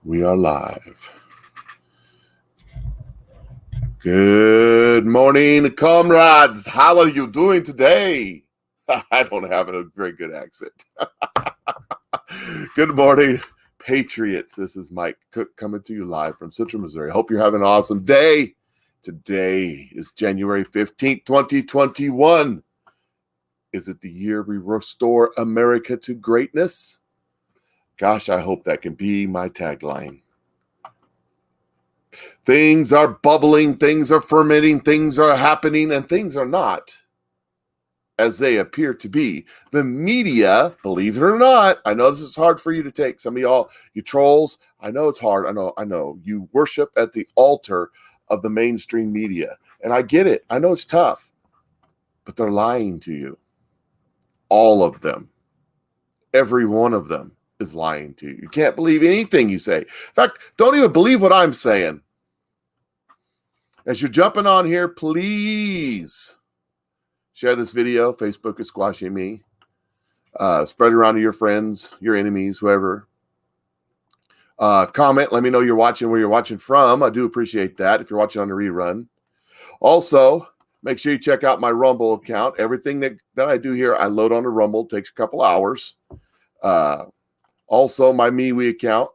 We are live. Good morning, comrades. How are you doing today? I don't have a very good accent. Good morning, Patriots. This is Mike Cook coming to you live from Central Missouri. Hope you're having an awesome day. Today is January 15th, 2021. Is it the year we restore America to greatness? Gosh, I hope that can be my tagline. Things are bubbling, things are fermenting, things are happening, and things are not as they appear to be. The media, believe it or not, I know this is hard for you to take. Some of y'all, you trolls, I know it's hard. I know. You worship at the altar of the mainstream media. And I get it. I know it's tough. But they're lying to you. All of them. Every one of them is lying to you. You can't believe anything you say. In fact, don't even believe what I'm saying. As you're jumping on here, please share this video. Facebook is squashing me. Spread it around to your friends, your enemies, whoever. Comment. Let me know you're watching, where you're watching from. I do appreciate that if you're watching on the rerun. Also, make sure you check out my Rumble account. Everything that I do here, I load on the Rumble. It takes a couple hours. Also, my MeWe account.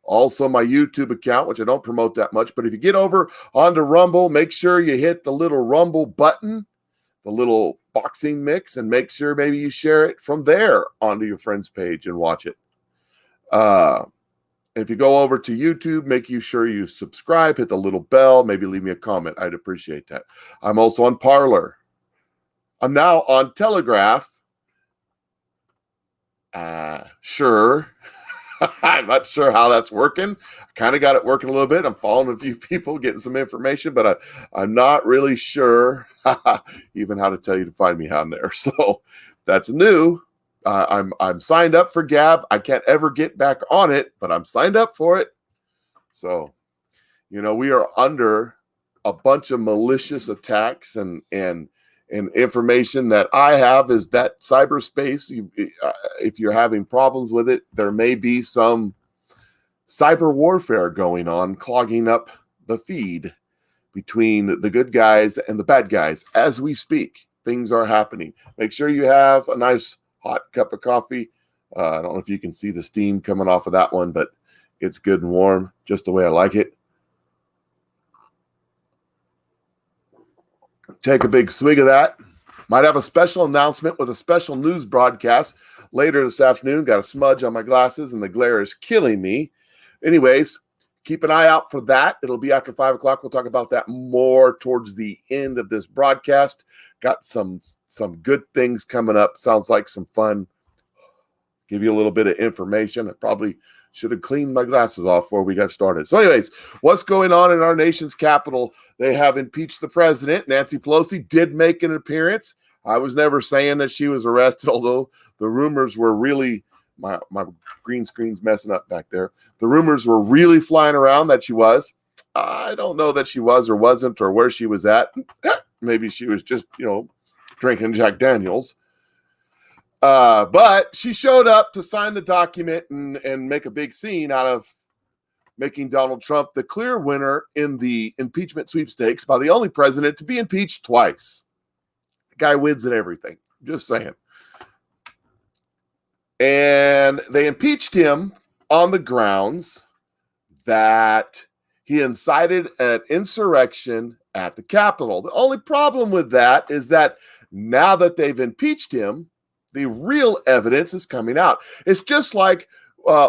Also, my YouTube account, which I don't promote that much. But if you get over onto Rumble, make sure you hit the little Rumble button, the little boxing mix, and make sure maybe you share it from there onto your friend's page and watch it. If you go over to YouTube, make sure you subscribe, hit the little bell, maybe leave me a comment. I'd appreciate that. I'm also on Parler. I'm now on Telegraph. Sure. I'm not sure how that's working. I kind of got it working a little bit. I'm following a few people, getting some information, but I'm not really sure even how to tell you to find me on there. So that's new. I'm signed up for Gab. I can't ever get back on it, but I'm signed up for it. So, we are under a bunch of malicious attacks and information that I have is that cyberspace, if you're having problems with it, there may be some cyber warfare going on, clogging up the feed between the good guys and the bad guys. As we speak, things are happening. Make sure you have a nice hot cup of coffee. I don't know if you can see the steam coming off of that one, but it's good and warm, just the way I like it. Take a big swig of that. Might have a special announcement with a special news broadcast later this afternoon. Got a smudge on my glasses and the glare is killing me. Anyways, keep an eye out for that. It'll be after 5 o'clock. We'll talk about that more towards the end of this broadcast. Got some good things coming up. Sounds like some fun. Give you a little bit of information. I probably should have cleaned my glasses off before we got started. So anyways, what's going on in our nation's capital? They have impeached the president. Nancy Pelosi did make an appearance. I was never saying that she was arrested, although the rumors were really, my green screen's messing up back there. The rumors were really flying around that she was. I don't know that she was or wasn't or where she was at. Maybe she was just, drinking Jack Daniels. But she showed up to sign the document and make a big scene out of making Donald Trump the clear winner in the impeachment sweepstakes by the only president to be impeached twice. The guy wins at everything. Just saying. And they impeached him on the grounds that he incited an insurrection at the Capitol. The only problem with that is that now that they've impeached him, the real evidence is coming out. It's just like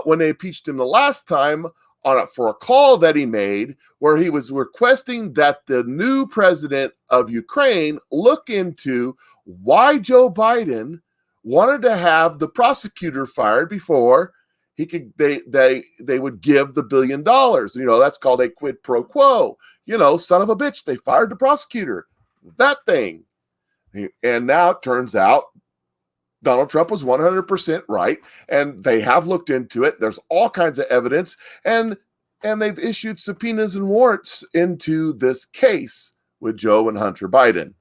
when they impeached him the last time for a call that he made where he was requesting that the new president of Ukraine look into why Joe Biden wanted to have the prosecutor fired before he could they would give the $1 billion. That's called a quid pro quo. Son of a bitch, they fired the prosecutor. That thing. And now it turns out Donald Trump was 100% right, and they have looked into it. There's all kinds of evidence, and they've issued subpoenas and warrants into this case with Joe and Hunter Biden.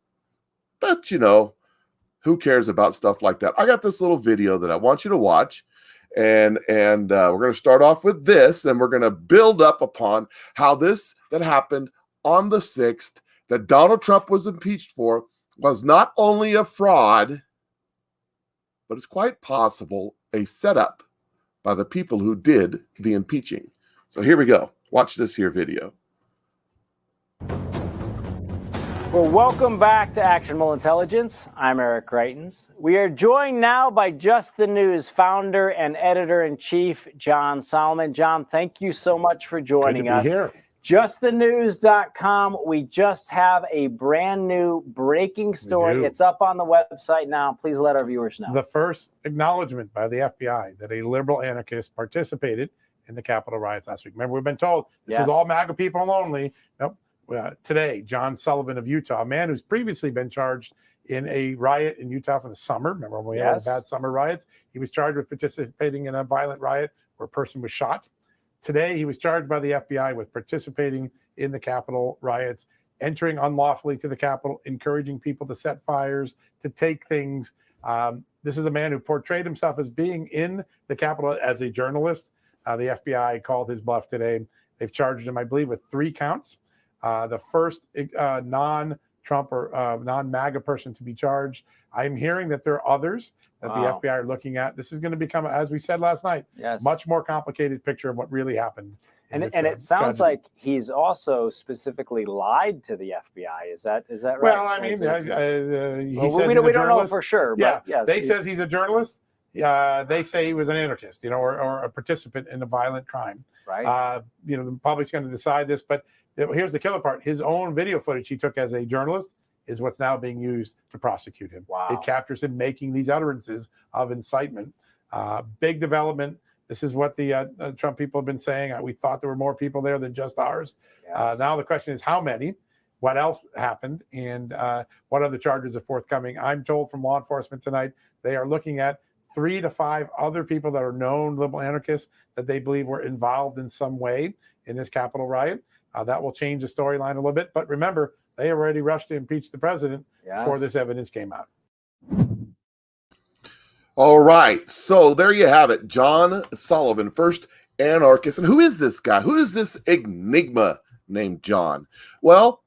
But, who cares about stuff like that? I got this little video that I want you to watch, And we're going to start off with this, and we're going to build up upon how this that happened on the 6th that Donald Trump was impeached for was not only a fraud, but it's quite possible a setup by the people who did the impeaching. So here we go. Watch this here video. Well, welcome back to Actionable Intelligence. I'm Eric Greitens. We are joined now by Just the News founder and editor-in-chief, John Solomon. John, thank you so much for joining us. Here. JustTheNews.com. We just have a brand new breaking story. It's up on the website now. Please let our viewers know. The first acknowledgement by the FBI that a liberal anarchist participated in the Capitol riots last week. Remember, we've been told this is all MAGA people only. Nope. Today, John Sullivan of Utah, a man who's previously been charged in a riot in Utah from the summer. Remember when we had bad summer riots? He was charged with participating in a violent riot where a person was shot. Today, he was charged by the FBI with participating in the Capitol riots, entering unlawfully to the Capitol, encouraging people to set fires, to take things. This is a man who portrayed himself as being in the Capitol as a journalist. The FBI called his bluff today. They've charged him, I believe, with 3 counts. The first non-Trump or non-MAGA person to be charged. I'm hearing that there are others that the FBI are looking at. This is going to become, as we said last night, much more complicated picture of what really happened. And it sounds like he's also specifically lied to the FBI. Is that right? Well, I mean, he says we don't know for sure. But yes, they says he's a journalist. They say he was an anarchist, or a participant in a violent crime. Right. The public's going to decide this, but here's the killer part. His own video footage he took as a journalist is what's now being used to prosecute him. Wow. It captures him making these utterances of incitement. Big development. This is what the Trump people have been saying. We thought there were more people there than just ours. Yes. Now the question is how many, what else happened, and what other charges are forthcoming. I'm told from law enforcement tonight they are looking at 3 to 5 other people that are known liberal anarchists that they believe were involved in some way in this Capitol riot. That will change the storyline a little bit. But remember, they already rushed to impeach the president before this evidence came out. All right. So there you have it. John Sullivan, first anarchist. And who is this guy? Who is this enigma named John? Well,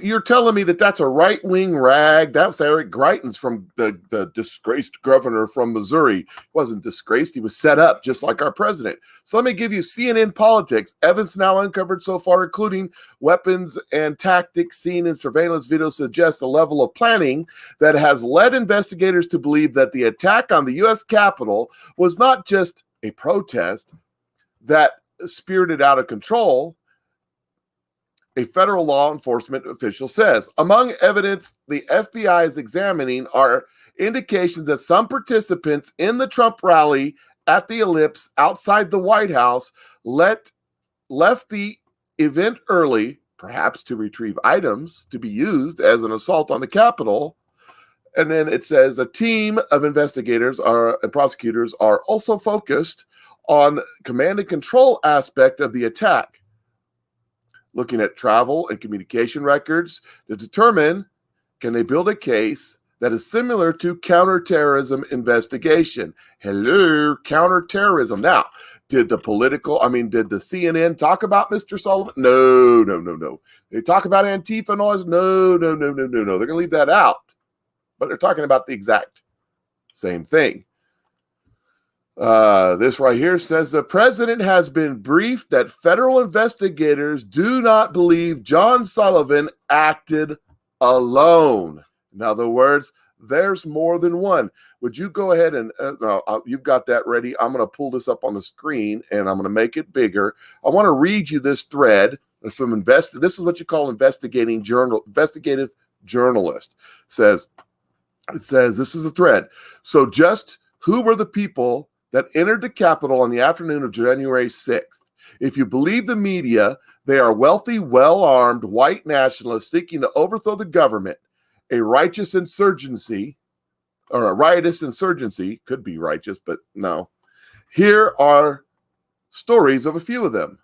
you're telling me that's a right-wing rag. That was Eric Greitens from the disgraced governor from Missouri. He wasn't disgraced. He was set up just like our president. So let me give you CNN politics. Evidence now uncovered so far, including weapons and tactics seen in surveillance video, suggests a level of planning that has led investigators to believe that the attack on the U.S. Capitol was not just a protest that spirited out of control. A federal law enforcement official says. Among evidence the FBI is examining are indications that some participants in the Trump rally at the Ellipse outside the White House left the event early, perhaps to retrieve items to be used as an assault on the Capitol. And then it says a team of investigators and prosecutors are also focused on command and control aspect of the attack, looking at travel and communication records to determine, can they build a case that is similar to counterterrorism investigation? Hello, counterterrorism. Now, did the CNN talk about Mr. Sullivan? No. They talk about Antifa and all this? No. They're going to leave that out. But they're talking about the exact same thing. This right here says the president has been briefed that federal investigators do not believe John Sullivan acted alone. In other words, there's more than one. Would you go ahead and you've got that ready? I'm going to pull this up on the screen and I'm going to make it bigger. I want to read you this thread from This is what you call investigative journalist. It says this is a thread. So just who were the people that entered the Capitol on the afternoon of January 6th? If you believe the media, they are wealthy, well-armed white nationalists seeking to overthrow the government. A riotous insurgency, could be righteous, but no. Here are stories of a few of them.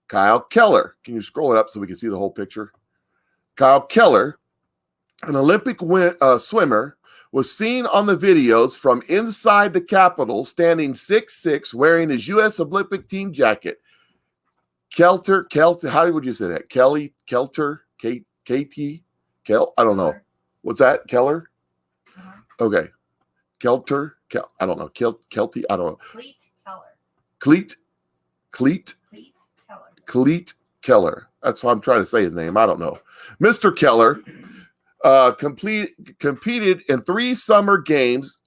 Kyle Keller. Can you scroll it up so we can see the whole picture? Kyle Keller, an Olympic swimmer, was seen on the videos from inside the Capitol, standing 6'6", wearing his U.S. Olympic team jacket. Kelter, how would you say that? Kelter, KT, I don't know. What's that? Keller? Okay. Kelter, I don't know. Kelty, I don't know. Cleat Keller. Cleat Keller. That's what I'm trying to say his name. I don't know. Mr. Keller competed in 3 summer games,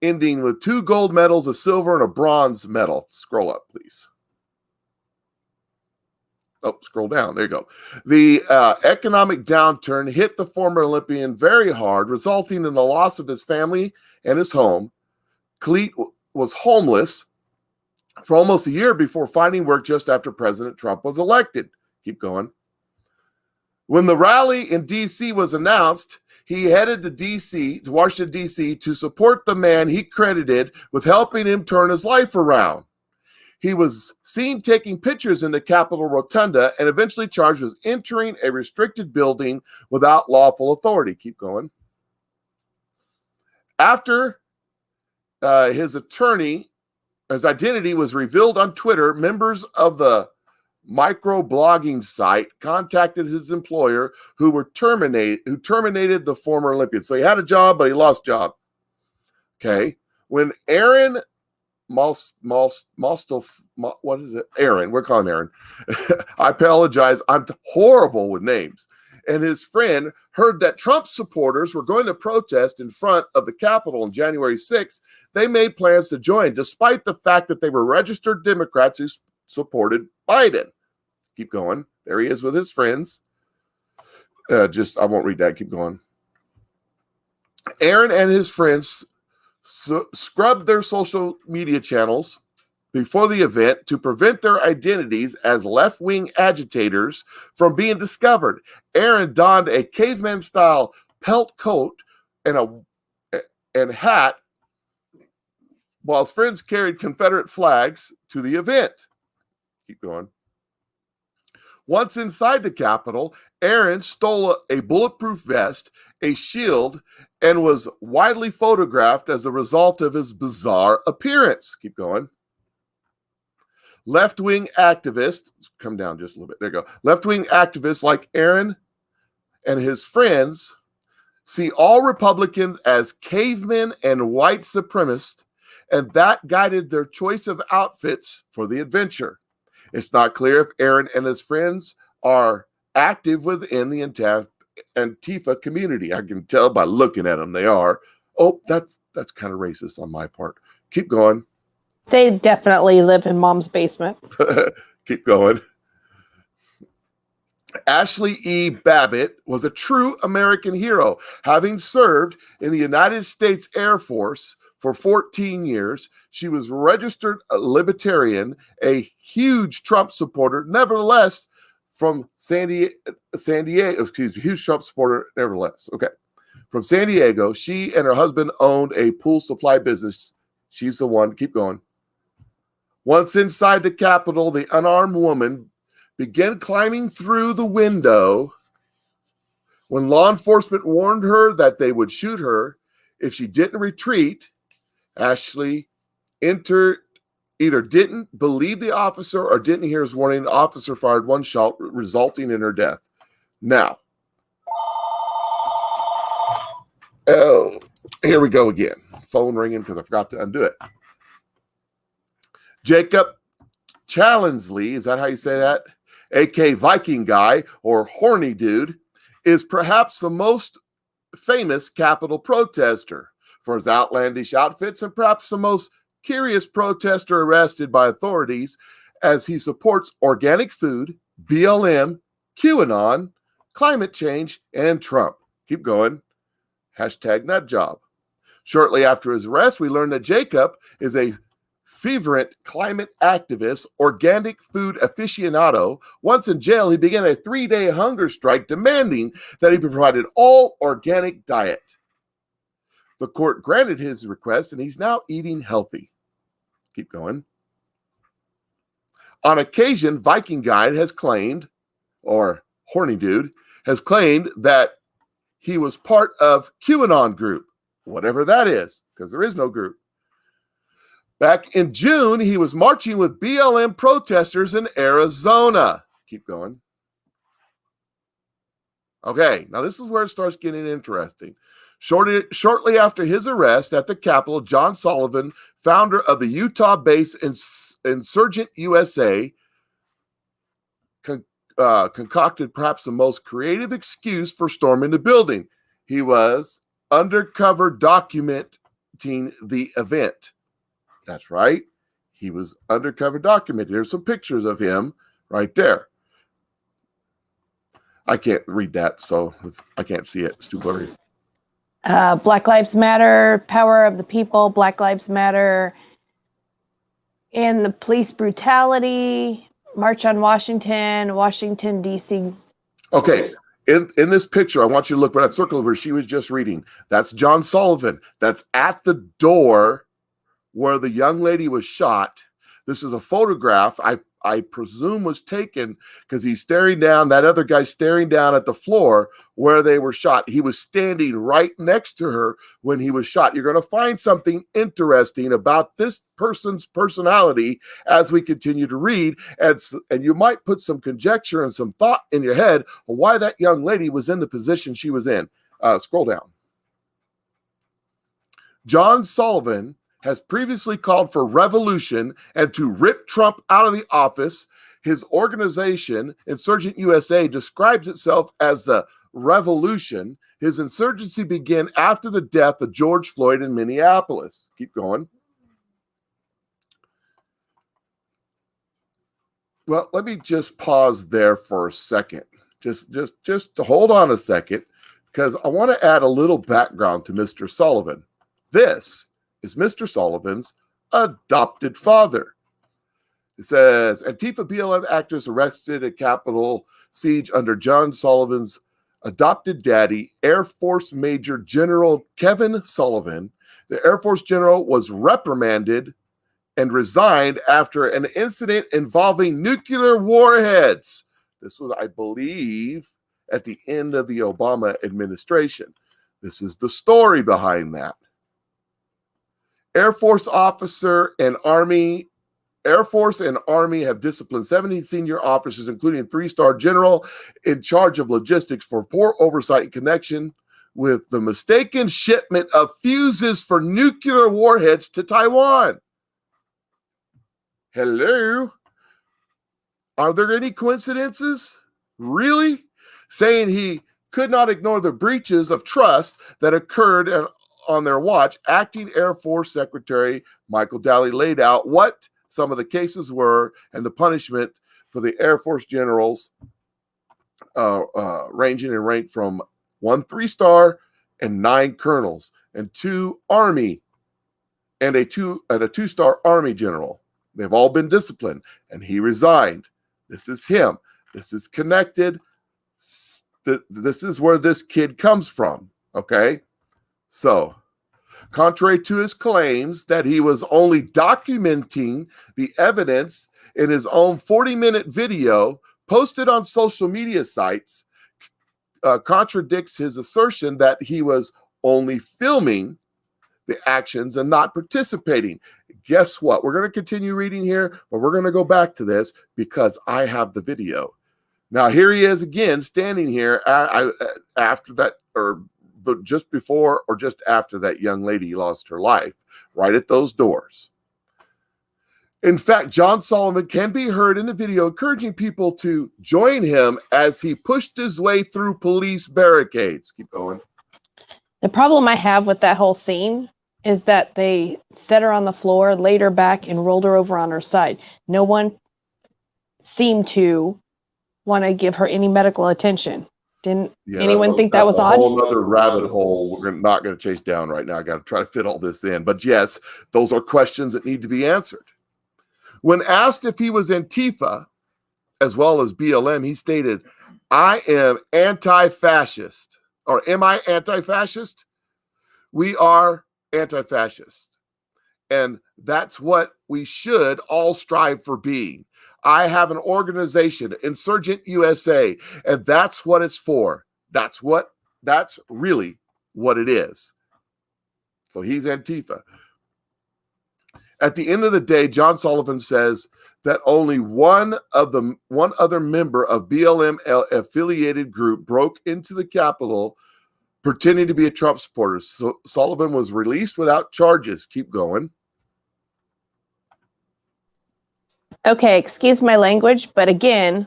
ending with 2 gold medals, a silver, and a bronze medal. Scroll up, please. Oh, scroll down. There you go. The economic downturn hit the former Olympian very hard, resulting in the loss of his family and his home. Cleat was homeless for almost a year before finding work just after President Trump was elected. Keep going. When the rally in D.C. was announced, he headed to Washington, D.C. to support the man he credited with helping him turn his life around. He was seen taking pictures in the Capitol Rotunda and eventually charged with entering a restricted building without lawful authority. Keep going. After his identity was revealed on Twitter, members of the microblogging site contacted his employer, who terminated the former Olympian. So he had a job, but he lost job. Okay. When Aaron what is it? Aaron, we're calling him Aaron. I apologize. I'm horrible with names. And his friend heard that Trump supporters were going to protest in front of the Capitol on January 6th. They made plans to join, despite the fact that they were registered Democrats who supported Biden. Keep going. There he is with his friends. I won't read that. Keep going. Aaron and his friends scrubbed their social media channels before the event to prevent their identities as left-wing agitators from being discovered. Aaron donned a caveman-style pelt coat and hat, while his friends carried Confederate flags to the event. Keep going. Once inside the Capitol, Aaron stole a bulletproof vest, a shield, and was widely photographed as a result of his bizarre appearance. Keep going. Left-wing activists, come down just a little bit. There you go. Left-wing activists like Aaron and his friends see all Republicans as cavemen and white supremacists, and that guided their choice of outfits for the adventure. It's not clear if Aaron and his friends are active within the Antifa community. I can tell by looking at them they are. Oh, that's kind of racist on my part. Keep going. They definitely live in mom's basement. Keep going. Ashley E. Babbitt was a true American hero, having served in the United States Air Force for 14 years. She was registered a libertarian, a huge Trump supporter, nevertheless, from San Diego, huge Trump supporter, nevertheless. Okay. From San Diego, she and her husband owned a pool supply business. She's the one. Keep going. Once inside the Capitol, the unarmed woman began climbing through the window when law enforcement warned her that they would shoot her if she didn't retreat. Ashley either didn't believe the officer or didn't hear his warning. The officer fired one shot, resulting in her death. Now, oh, here we go again. Phone ringing because I forgot to undo it. Jacob Challensley, is that how you say that? A.K. Viking Guy, or Horny Dude, is perhaps the most famous Capitol protester for his outlandish outfits and perhaps the most curious protester arrested by authorities, as he supports organic food, BLM, QAnon, climate change, and Trump. Keep going. Hashtag nutjob. Shortly after his arrest, we learned that Jacob is a fervent climate activist, organic food aficionado. Once in jail, he began a 3-day hunger strike demanding that he be provided all organic diet. The court granted his request, and he's now eating healthy. Keep going. On occasion, Viking Guy has claimed, or Horny Dude, has claimed that he was part of QAnon group. whatever that is, because there is no group. Back in June, he was marching with BLM protesters in Arizona. Keep going. Okay, now this is where it starts getting interesting. Shortly after his arrest at the Capitol, John Sullivan, founder of the Utah-based Insurgent USA, concocted perhaps the most creative excuse for storming the building. He was undercover documenting the event. That's right. He was undercover documenting. There's some pictures of him right there. I can't read that, so I can't see it. It's too blurry. Black Lives Matter, Power of the People, Black Lives Matter, and the police brutality, March on Washington, Washington, D.C. Okay. In this picture, I want you to look for that circle where she was just reading. That's John Sullivan. That's at the door where the young lady was shot. This is a photograph I presume was taken because he's staring down, that other guy staring down at the floor where they were shot. He was standing right next to her when he was shot. You're going to find something interesting about this person's personality as we continue to read, and you might put some conjecture and some thought in your head of why that young lady was in the position she was in. Scroll down. John Sullivan has previously called for revolution and to rip Trump out of the office. His organization, Insurgent USA, describes itself as the revolution. His insurgency began after the death of George Floyd in Minneapolis. Keep going. Well, let me just pause there for a second. Just to hold on a second, because I want to add a little background to Mr. Sullivan. This is Mr. Sullivan's adopted father. It says, Antifa BLM actors arrested at Capitol siege under John Sullivan's adopted daddy, Air Force Major General Kevin Sullivan. The Air Force General was reprimanded and resigned after an incident involving nuclear warheads. This was, I believe, at the end of the Obama administration. This is the story behind that. Air Force and Army have disciplined 17 senior officers, including 3-star general in charge of logistics, for poor oversight in connection with the mistaken shipment of fuses for nuclear warheads to Taiwan. Hello? Are there any coincidences? Really? Saying he could not ignore the breaches of trust that occurred on their watch, Acting Air Force Secretary Michael Daly laid out what some of the cases were and the punishment for the Air Force generals, ranging in rank from 1 3-star and 9 colonels, and 2 Army and a 2-star Army general. They've all been disciplined, and he resigned. This is him. This is connected. This is where this kid comes from. Okay. So, contrary to his claims that he was only documenting the evidence in his own 40-minute video posted on social media sites, contradicts his assertion that he was only filming the actions and not participating. Guess what? We're going to continue reading here, but we're going to go back to this because I have the video. Now, here he is again, standing here after that, but just before or just after that young lady lost her life, right at those doors. In fact, John Sullivan can be heard in the video encouraging people to join him as he pushed his way through police barricades. Keep going. The problem I have with that whole scene is that they set her on the floor, laid her back, and rolled her over on her side. No one seemed to want to give her any medical attention. Didn't anyone think that was odd? A whole other rabbit hole we're not going to chase down right now. I got to try to fit all this in. But yes, those are questions that need to be answered. When asked if he was Antifa, as well as BLM, he stated, I am anti-fascist. Or am I anti-fascist? We are anti-fascist. And that's what we should all strive for being. I have an organization, Insurgent USA, and that's what it's for. That's really what it is. So he's Antifa. At the end of the day, John Sullivan says that only one other member of BLM affiliated group broke into the Capitol pretending to be a Trump supporter. So Sullivan was released without charges. Keep going. Okay, excuse my language, but again,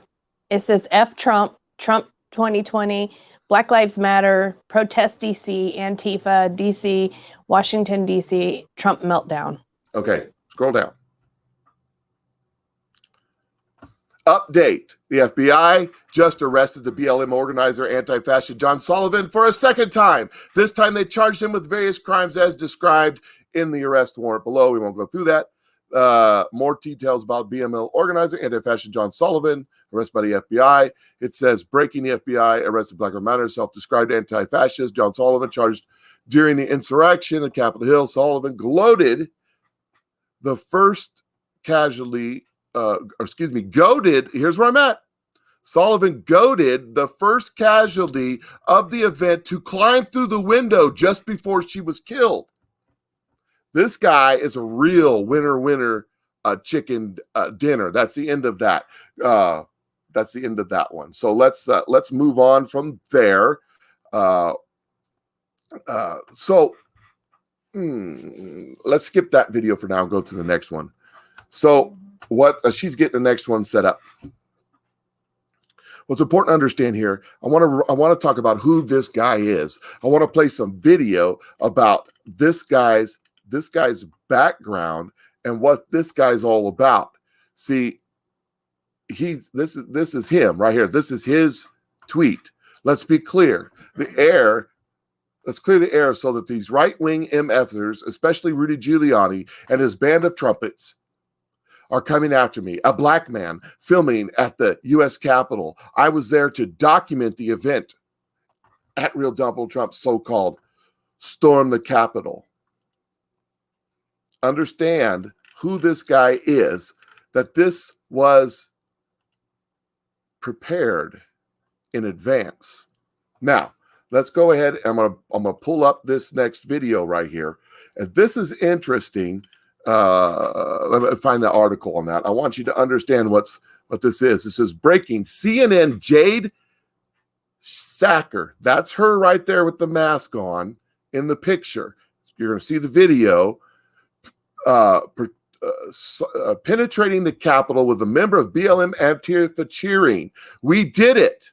it says F Trump, Trump 2020, Black Lives Matter, Protest DC, Antifa, DC, Washington, DC, Trump meltdown. Okay, scroll down. Update. The FBI just arrested the BLM organizer, anti-fascist John Sullivan for a second time. This time they charged him with various crimes as described in the arrest warrant below. We won't go through that. More details about BLM organizer, anti-fascist John Sullivan, arrested by the FBI. It says, breaking the FBI, arrested Black Lives Matter, self-described anti-fascist John Sullivan, charged during the insurrection at Capitol Hill. Sullivan gloated the first casualty, goaded, here's where I'm at. Sullivan goaded the first casualty of the event to climb through the window just before she was killed. This guy is a real winner chicken dinner. That's the end of that. That's the end of that one. So let's move on from there. Let's skip that video for now and go to the next one. So what she's getting the next one set up. What's important to understand here, I want to talk about who this guy is. I want to play some video about this guy's background and what this guy's all about. See, this is him right here. This is his tweet. Let's be clear. Let's clear the air so that these right-wing MFers, especially Rudy Giuliani and his band of trumpets, are coming after me. A black man filming at the U.S. Capitol. I was there to document the event at Real Donald Trump's so-called storm the Capitol. Understand who this guy is, that this was prepared in advance. Now, let's go ahead. I'm gonna pull up this next video right here. And this is interesting. Let me find the article on that. I want you to understand what this is. This is breaking. CNN Jade Sacker. That's her right there with the mask on in the picture. You're going to see the video. Penetrating the Capitol with a member of BLM Antifa cheering. We did it.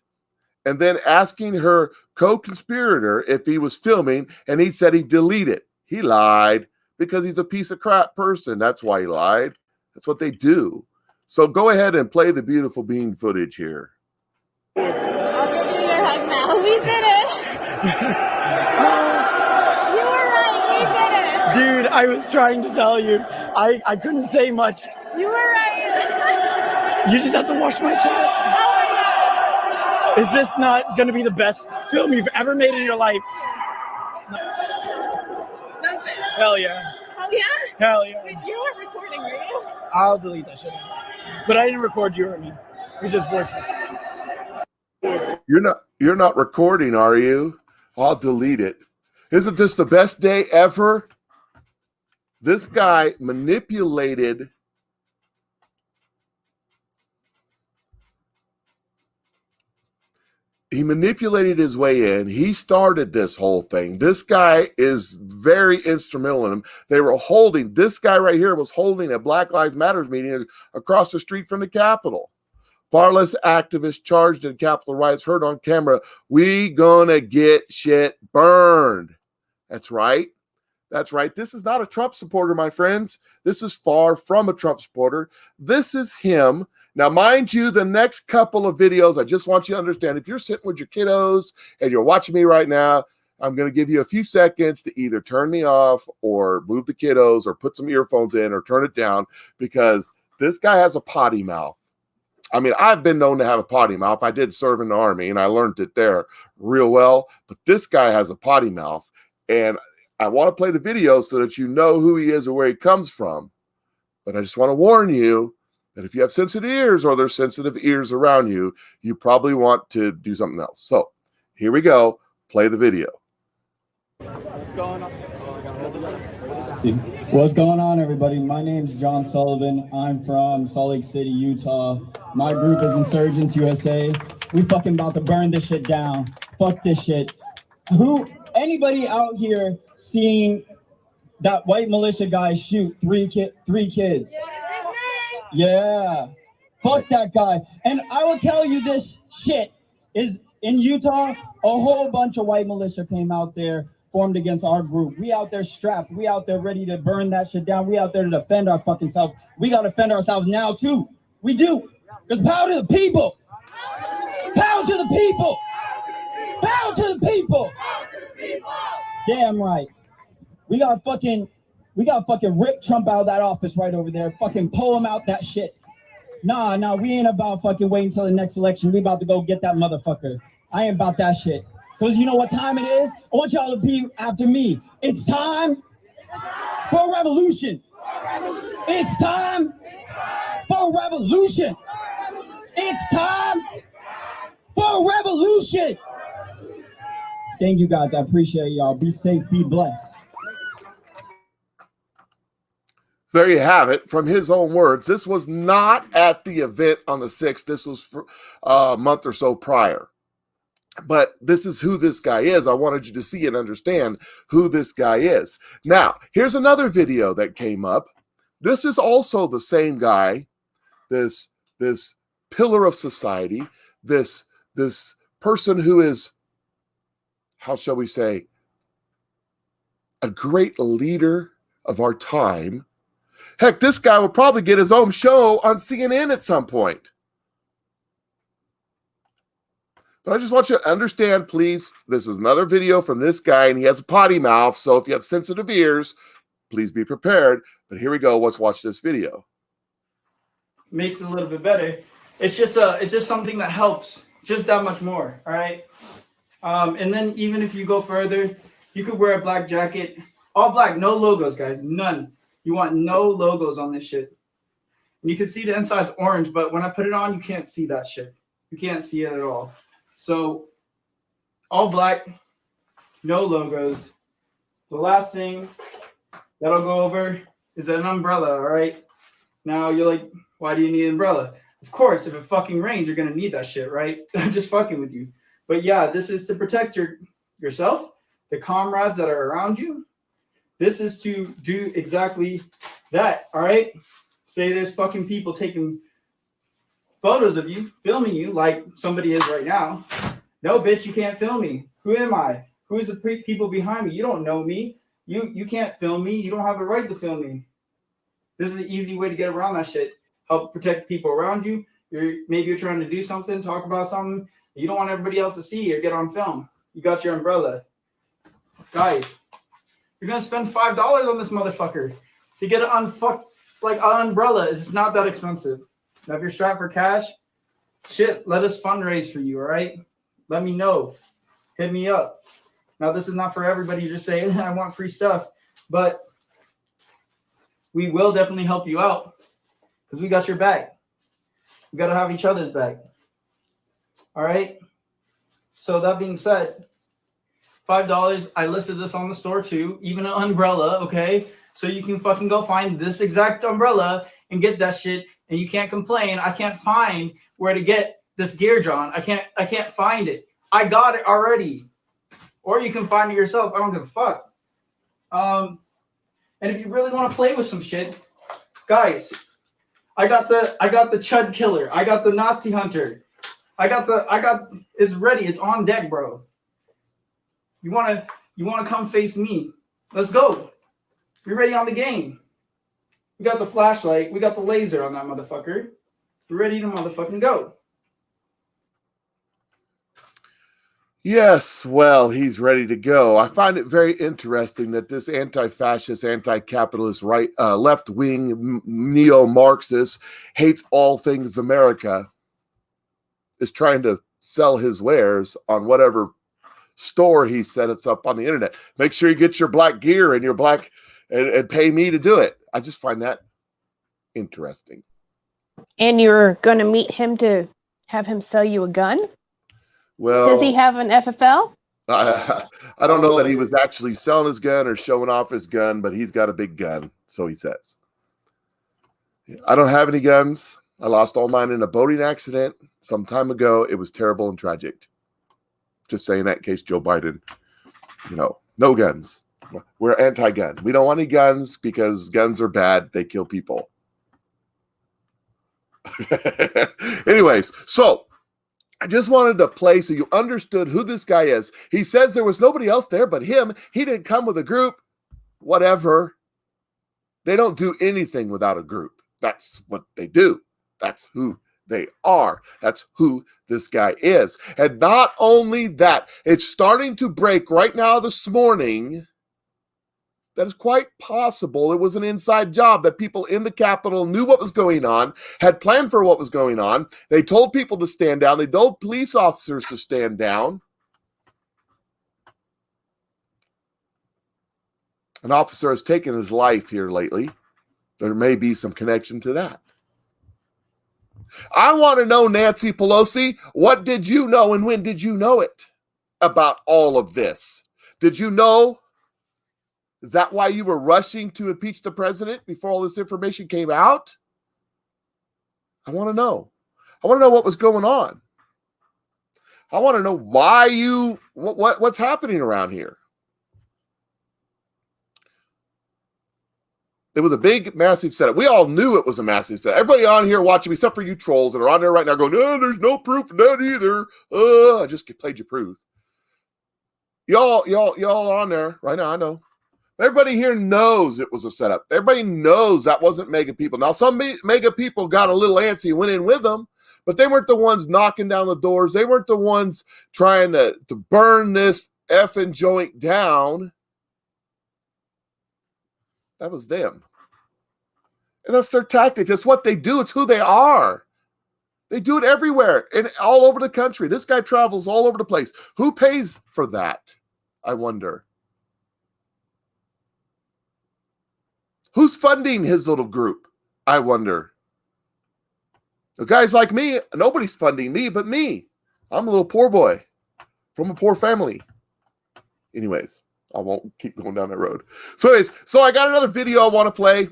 And then asking her co-conspirator if he was filming, and he said he deleted. He lied because he's a piece of crap person. That's why he lied. That's what they do. So go ahead and play the beautiful bean footage here. I'll give you your hug now. We did it. You were right. We did it. Dude, I was trying to tell you. I couldn't say much. You were right. You just have to watch my chat. Oh my God. Is this not going to be the best film you've ever made in your life? That's it. Hell yeah. Oh yeah? Hell yeah. Wait, you weren't recording, were you? I'll delete that shit. But I didn't record you or me. It was just voices. You're not recording, are you? I'll delete it. Isn't this the best day ever? This guy manipulated his way in. He started this whole thing. This guy is very instrumental in him. This guy right here was holding a Black Lives Matter meeting across the street from the Capitol. Far less activists charged in Capitol riots heard on camera. We gonna get shit burned. That's right. That's right. This is not a Trump supporter, my friends. This is far from a Trump supporter. This is him. Now, mind you, the next couple of videos, I just want you to understand, if you're sitting with your kiddos and you're watching me right now, I'm going to give you a few seconds to either turn me off or move the kiddos or put some earphones in or turn it down, because this guy has a potty mouth. I mean, I've been known to have a potty mouth. I did serve in the Army and I learned it there real well, but this guy has a potty mouth, and I want to play the video so that you know who he is or where he comes from. But I just want to warn you that if you have sensitive ears or there's sensitive ears around you, you probably want to do something else. So here we go. Play the video. What's going on? What's going on, everybody? My name's John Sullivan. I'm from Salt Lake City, Utah. My group is Insurgents USA. We fucking about to burn this shit down. Fuck this shit. Anybody out here seeing that white militia guy shoot three kids? Yeah. Fuck that guy. And I will tell you this shit is in Utah, a whole bunch of white militia came out there, formed against our group. We out there strapped. We out there ready to burn that shit down. We out there to defend our fucking selves. We got to defend ourselves now too. We do. Because power to the people. Power to the people. Power to the people. Damn right. We got fucking Rick Trump out of that office right over there. Fucking pull him out that shit. Nah, we ain't about fucking waiting until the next election. We about to go get that motherfucker. I ain't about that shit. Because you know what time it is? I want y'all to be after me. It's time for a revolution. It's time for a revolution. It's time for a revolution. Thank you guys. I appreciate y'all. Be safe. Be blessed. There you have it from his own words. This was not at the event on the 6th. This was a month or so prior. But this is who this guy is. I wanted you to see and understand who this guy is. Now, here's another video that came up. This is also the same guy, this pillar of society, this person who is, how shall we say, a great leader of our time. Heck, this guy will probably get his own show on CNN at some point. But I just want you to understand, please, this is another video from this guy, and he has a potty mouth, so if you have sensitive ears, please be prepared. But here we go. Let's watch this video. Makes it a little bit better. It's just something that helps just that much more, all right? And then even if you go further, you could wear a black jacket. All black, no logos, guys, none. You want no logos on this shit. And you can see the inside's orange, but when I put it on, you can't see that shit. You can't see it at all. So all black, no logos. The last thing that I'll go over is an umbrella, all right? Now you're like, why do you need an umbrella? Of course, if it fucking rains, you're gonna need that shit, right? I'm just fucking with you. But yeah, this is to protect yourself, the comrades that are around you. This is to do exactly that, all right? Say there's fucking people taking photos of you, filming you like somebody is right now. No, bitch, you can't film me. Who am I? Who's the people behind me? You don't know me. You can't film me. You don't have a right to film me. This is an easy way to get around that shit. Help protect people around you. Maybe you're trying to do something, talk about something. You don't want everybody else to see or get on film. You got your umbrella. Guys, you're going to spend $5 on this motherfucker to get an umbrella. It's not that expensive. Now, if you're strapped for cash, shit, let us fundraise for you, all right? Let me know. Hit me up. Now, this is not for everybody. You just say, I want free stuff. But we will definitely help you out because we got your back. We got to have each other's back. All right? So that being said, $5. I listed this on the store too. Even an umbrella, okay? So you can fucking go find this exact umbrella and get that shit. And you can't complain. I can't find where to get this gear, John. I can't find it. I got it already. Or you can find it yourself. I don't give a fuck. And if you really want to play with some shit, guys, I got the Chud Killer. I got the Nazi Hunter. It's ready. It's on deck, bro. You wanna come face me? Let's go. We're ready on the game. We got the flashlight. We got the laser on that motherfucker. We're ready to motherfucking go. Yes, well, he's ready to go. I find it very interesting that this anti-fascist, anti-capitalist, left-wing neo-Marxist hates all things America is trying to sell his wares on whatever store he sets up on the internet. Make sure you get your black gear and your black and pay me to do it. I just find that interesting. And you're going to meet him to have him sell you a gun? Well, does he have an FFL? I don't know that he was actually selling his gun or showing off his gun, but he's got a big gun, so he says. I don't have any guns. I lost all mine in a boating accident some time ago. It was terrible and tragic. Just saying that in case Joe Biden, no guns. We're anti-gun. We don't want any guns because guns are bad. They kill people. Anyways, so I just wanted to play so you understood who this guy is. He says there was nobody else there but him. He didn't come with a group. Whatever. They don't do anything without a group. That's what they do. That's who they are. That's who this guy is. And not only that, it's starting to break right now this morning that it's quite possible it was an inside job, that people in the Capitol knew what was going on, had planned for what was going on. They told people to stand down. They told police officers to stand down. An officer has taken his life here lately. There may be some connection to that. I want to know, Nancy Pelosi, what did you know and when did you know it about all of this? Did you know? Is that why you were rushing to impeach the president before all this information came out? I want to know. I want to know what was going on. I want to know why what's happening around here. It was a big, massive setup. We all knew it was a massive setup. Everybody on here watching, except for you trolls that are on there right now going, no, there's no proof of that either. I just played you proof. Y'all on there right now, I know. Everybody here knows it was a setup. Everybody knows that wasn't mega people. Now, some mega people got a little antsy and went in with them, but they weren't the ones knocking down the doors. They weren't the ones trying to burn this effing joint down. That was them. And that's their tactics. It's what they do. It's who they are. They do it everywhere and all over the country. This guy travels all over the place. Who pays for that? I wonder. Who's funding his little group? I wonder. So guys like me, nobody's funding me but me. I'm a little poor boy from a poor family. Anyways, I won't keep going down that road. So I got another video I want to play.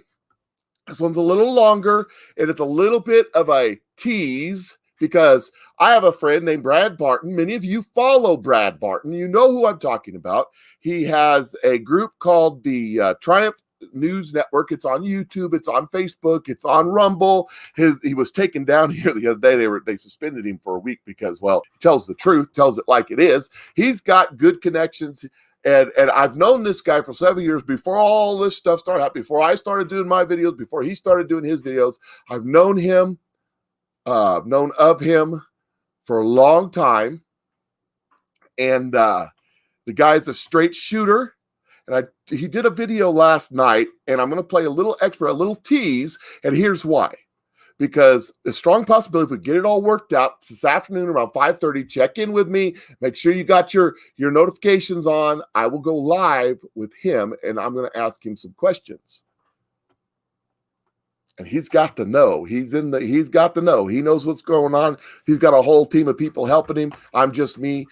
This one's a little longer, and it's a little bit of a tease because I have a friend named Brad Barton. Many of you follow Brad Barton. You know who I'm talking about. He has a group called the Triumph News Network. It's on YouTube. It's on Facebook. It's on Rumble. He was taken down here the other day. They suspended him for a week because, well, he tells the truth, tells it like it is. He's got good connections. And I've known this guy for 7 years before all this stuff started happening, before I started doing my videos, before he started doing his videos. I've known him, known of him for a long time. And the guy's a straight shooter. And he did a video last night, and I'm going to play a little extra, a little tease. And here's why. Because a strong possibility if we get it all worked out this afternoon around 5:30, check in with me. Make sure you got your notifications on. I will go live with him, and I'm going to ask him some questions. And he's got to know. He's got to know. He knows what's going on. He's got a whole team of people helping him. I'm just me.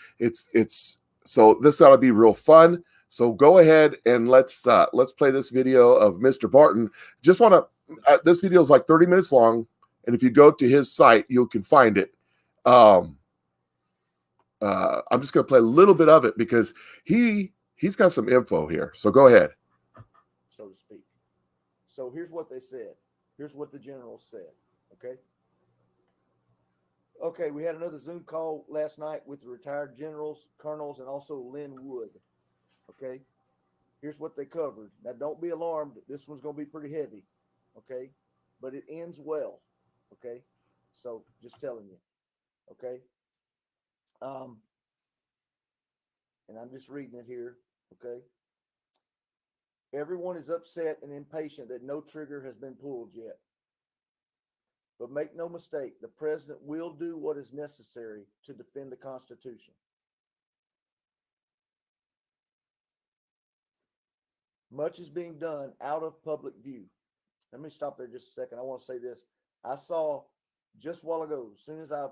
So this ought to be real fun. So go ahead and let's play this video of Mr. Barton. Just want to. This video is like 30 minutes long. And if you go to his site, you can find it. I'm just going to play a little bit of it because he's got some info here. So go ahead. So to speak. So here's what they said. Here's what the general said. Okay, we had another Zoom call last night with the retired generals, colonels, and also Lynn Wood. Okay, here's what they covered. Now, don't be alarmed. This one's going to be pretty heavy. Okay, but it ends well. Okay, so just telling you. Okay, and I'm just reading it here. Okay, everyone is upset and impatient that no trigger has been pulled yet. But make no mistake, the president will do what is necessary to defend the Constitution. Much is being done out of public view. Let me stop there just a second. I want to say this. I saw just a while ago, as soon as I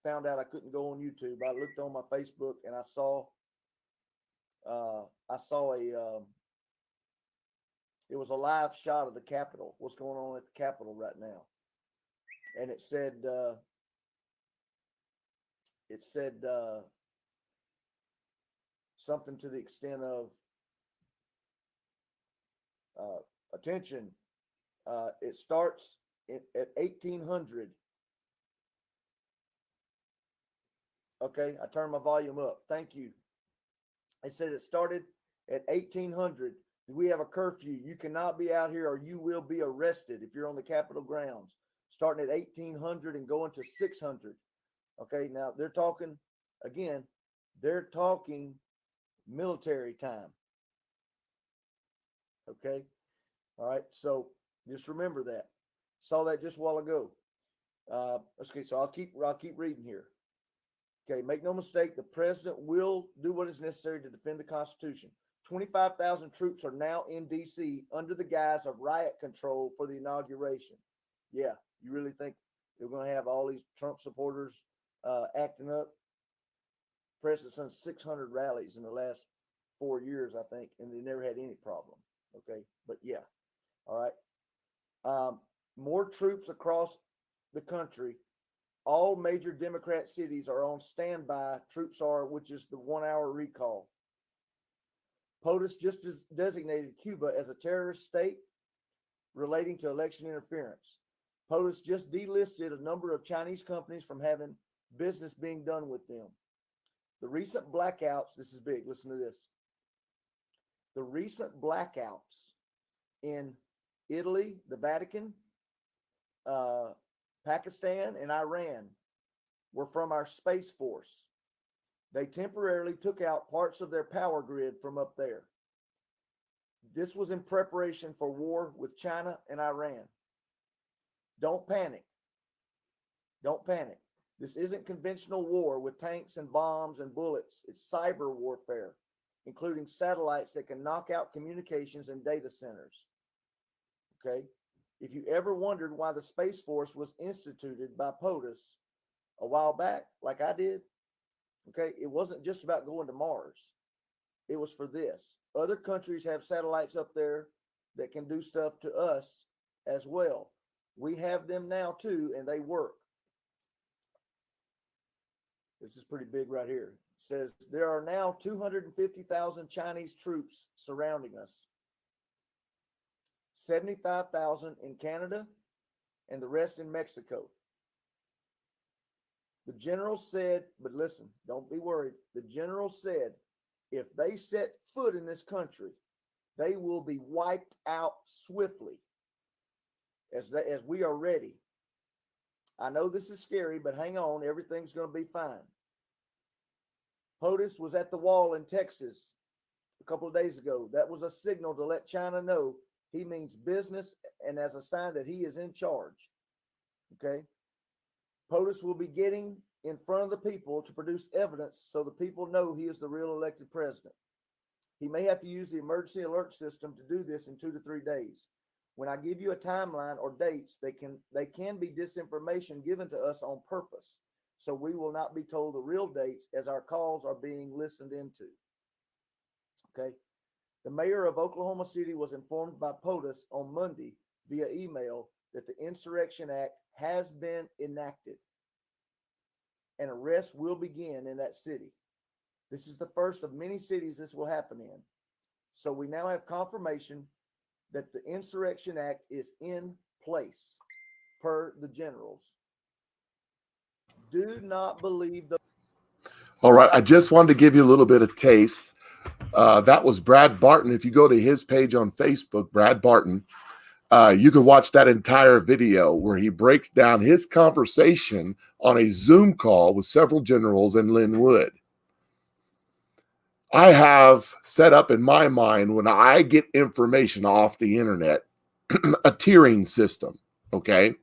found out I couldn't go on YouTube, I looked on my Facebook and I saw I saw it was a live shot of the Capitol. What's going on at the Capitol right now? And it said something to the extent of attention. It starts at 1800. Okay, I turned my volume up. Thank you. It said it started at 1800. We have a curfew. You cannot be out here or you will be arrested if you're on the Capitol grounds. Starting at 1800 and going to 600. Okay, now they're talking, again, they're talking military time. Okay, all right, so just remember that. Saw that just a while ago. Okay, so I'll keep reading here. Okay, make no mistake, the president will do what is necessary to defend the Constitution. 25,000 troops are now in D.C. under the guise of riot control for the inauguration. Yeah, you really think they're going to have all these Trump supporters acting up? President's done 600 rallies in the last 4 years, I think, and they never had any problem. Okay, but yeah, all right. More troops across the country. All major Democrat cities are on standby. Troops are, which is the 1 hour recall. POTUS just designated Cuba as a terrorist state relating to election interference. POTUS just delisted a number of Chinese companies from having business being done with them. The recent blackouts, this is big, listen to this. The recent blackouts in Italy, the Vatican, Pakistan, and Iran were from our Space Force. They temporarily took out parts of their power grid from up there. This was in preparation for war with China and Iran. Don't panic. Don't panic. This isn't conventional war with tanks and bombs and bullets. It's cyber warfare, including satellites that can knock out communications and data centers. Okay? If you ever wondered why the Space Force was instituted by POTUS a while back, like I did, okay, it wasn't just about going to Mars. It was for this. Other countries have satellites up there that can do stuff to us as well. We have them now too, and they work. This is pretty big right here. It says there are now 250,000 Chinese troops surrounding us. 75,000 in Canada and the rest in Mexico. The general said, but listen, don't be worried. The general said, if they set foot in this country, they will be wiped out swiftly as we are ready. I know this is scary, but hang on, everything's going to be fine. POTUS was at the wall in Texas a couple of days ago. That was a signal to let China know he means business and as a sign that he is in charge. Okay? POTUS will be getting in front of the people to produce evidence so the people know he is the real elected president. He may have to use the emergency alert system to do this in 2 to 3 days. When I give you a timeline or dates, they can be disinformation given to us on purpose. So we will not be told the real dates as our calls are being listened into. Okay. The mayor of Oklahoma City was informed by POTUS on Monday via email that the Insurrection Act has been enacted and arrests will begin in that city. This is the first of many cities this will happen in. So we now have confirmation that the Insurrection Act is in place per the generals. Do not believe the. All right. I just wanted to give you a little bit of taste. That was Brad Barton. If you go to his page on Facebook, Brad Barton, you can watch that entire video where he breaks down his conversation on a Zoom call with several generals in Linwood. I have set up in my mind when I get information off the internet, a tiering system. Okay.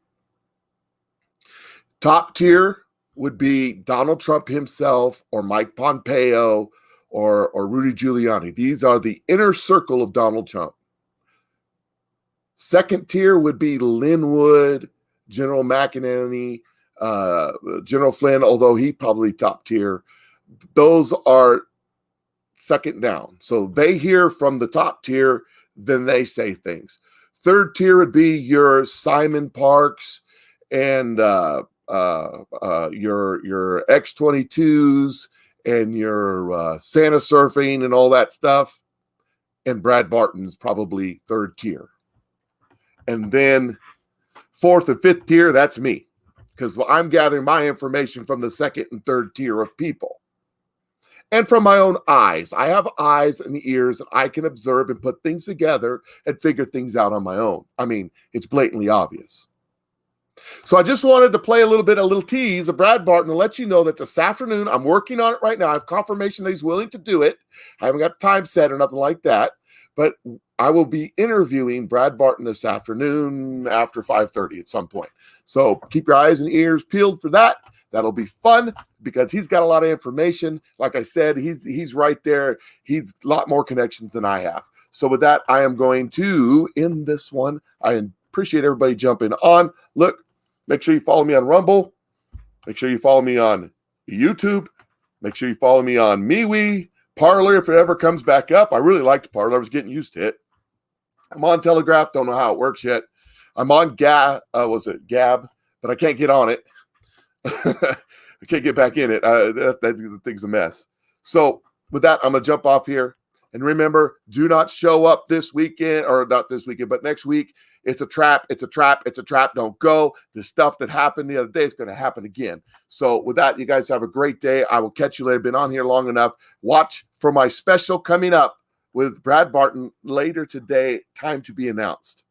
Top tier would be Donald Trump himself or Mike Pompeo or Rudy Giuliani. These are the inner circle of Donald Trump. Second tier would be Linwood, General McEnany, General Flynn, although he probably top tier. Those are second down. So they hear from the top tier, then they say things. Third tier would be your Simon Parks and your X-22s and your Santa surfing and all that stuff. And Brad Barton's probably third tier. And then fourth and fifth tier, that's me, because I'm gathering my information from the second and third tier of people. And from my own eyes. I have eyes and ears, and I can observe and put things together and figure things out on my own. I mean, it's blatantly obvious. So I just wanted to play a little tease of Brad Barton to let you know that this afternoon, I'm working on it right now. I have confirmation that he's willing to do it. I haven't got time set or nothing like that, but I will be interviewing Brad Barton this afternoon after 5:30 at some point. So keep your eyes and ears peeled for that. That'll be fun because he's got a lot of information. Like I said, he's right there. He's a lot more connections than I have. So with that, I am going to end this one. I appreciate everybody jumping on. Look, make sure you follow me on Rumble. Make sure you follow me on YouTube. Make sure you follow me on MeWe, Parler if it ever comes back up. I really liked Parler. I was getting used to it. I'm on Telegraph. Don't know how it works yet. I'm on Gab, but I can't get on it. I can't get back in it. That thing's a mess. So with that, I'm going to jump off here. And remember, do not show up this weekend, or not this weekend, but next week. It's a trap. It's a trap. It's a trap. Don't go. The stuff that happened the other day is going to happen again. So with that, you guys have a great day. I will catch you later. Been on here long enough. Watch for my special coming up with Brad Barton later today. Time to be announced.